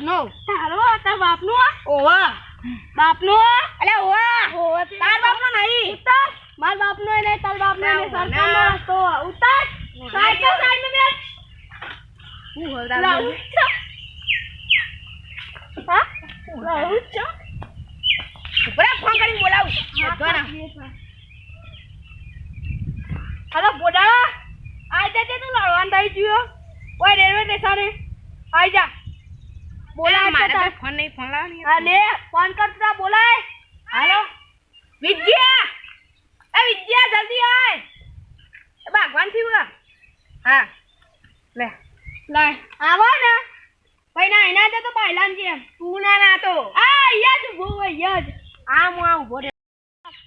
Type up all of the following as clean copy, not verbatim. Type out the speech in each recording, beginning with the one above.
બાપનો તારો તાર બાપનો ઓવા બાપનો અલે ઓવા તાર બાપનો નહીં ઉતાર માર બાપનો નહીં તાર બાપનો નહીં સરકારનો રસ્તો ઉતાર સાઈડ સાઈડ બેસ હું લાવું હોદાવ હા લાવું છો બરાબર ફોન કરી બોલાવું બધોના અરે બોડા આઈ જા તે તું લડવાન થઈ ગયો ઓય રેલવે સ્ટેશને આઈ જા બોલા મારે પાસે ફોન નહીં ફોન લાવ ને અલે ફોન કરતા બોલાય હાલો વિદ્યા એ વિદ્યા જલ્દી આય એ ભગવાન થી ઉલા હા લે લાય આવો ને ભાઈ ના એના તો બાયલાન જેમ તું ના તો આ યજ ભો યજ આમ આ ઉભો રે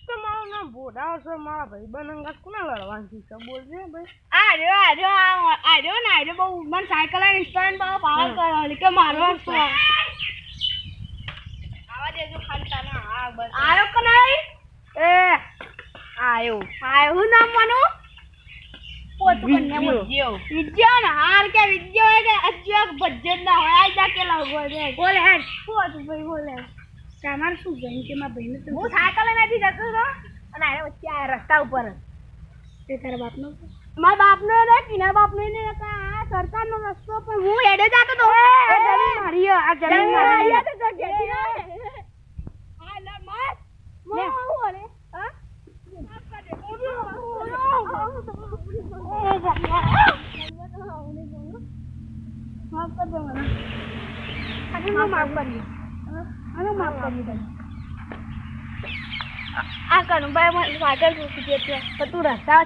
તો મારું નામ બોડાવ છે મારા ભાઈ બનંગા કોના લડવાનું છે તો બોલજે ભાઈ આ રહ્યો ને આ બહુ મને સાયકલ અને ઇન્સ્ટન્ટ પાવર કરો કે મારવા છો આવા દેજો ખાલી તાના હા બસ આયો કે નહીં એ આયો આયો નામ માનું પોતું કન્યા વિદ્યો વિદ્યા ને હાર કે વિદ્યા હોય કે અજ્જક બજ્જત ના હોય આઈ જા કે લાગો રે બોલે હેડ પોતું ભાઈ બોલે તમાર શું જઈ કે મારા ભાઈને તો હું સાયકલ નથી જતો તો અને આને વચ્ચે આ રસ્તા ઉપર તે તારા બાપનો મારા બાપનો રે કિના બાપનો ને આ સરકારનો રસ્તો પણ હું હેડે જાતો તો આ જમીન મારી આ જમીન મારી આ તો જગ્યા આ લે માર મો ઓરે હા માફ કર દો મને માફ કરી આનો માફ કરી દે આ કરું ભાઈ સાયકલ પૂછી દે તો તું રસ્તા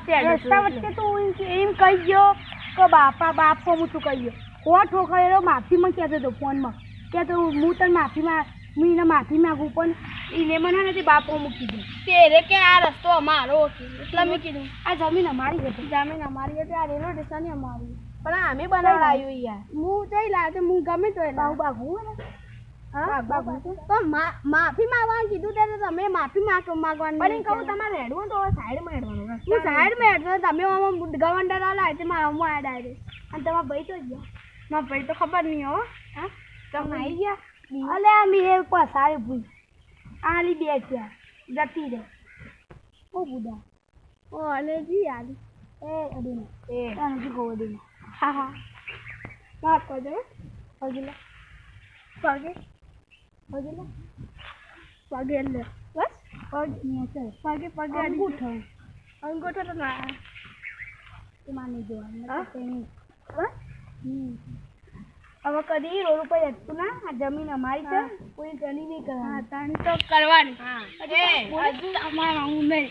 વચ્ચે તું એમ કહી ગયો કે બાપો હું તું કહી ગયો હો ઠોકાયો માફીમાં કહેતો હતો ફોનમાં કે તો હું તને માફી માગું પણ એને મને નથી બાપો મૂકી દઉં તેરે કે આ રસ્તો અમારો એટલે મેં કીધું આ જમીન અમારી હતી જમીન અમારી હતી આ રેલવે સ્ટેશન અમારી પણ અમે બનાવડાયું યાર હું જઈ લાવ્યો તો હું ગમે તો બાગું ને હા બાગું તો માફી માંગવાનું કીધું ત્યારે તમે માફી માંગવાની પણ કહું તમારે હેડવું તો સાઈડમાં હેડવાનું હું સાઈડમાં હેડતો તમે ગવંડર આલા એટલે મારા હું આયા ડાયરેક્ટ અને તમારા ભાઈ તો ગયા મારા ભાઈ તો ખબર નહીં હો હા તમે આવી ગયા અલે અમે એ પસારે ભૂઈ આલી બે ગયા જતી રે ઓ બુડા ઓ અલે જી આલી એ અડીને એ આને ગો અડીને હા હા વાત કરજો હજીલા પગે હજીલા પગે લે બસ પગ નહીં છે પગે અંગૂઠો તો ના તું માની જોવાનું હા હવે કદી રોડ ઉપર જતું ના આ જમીન અમારી છે કોઈ ગણી નહીં કરવાની હા તને તો કરવાની હા હજુ અમારા હું નહીં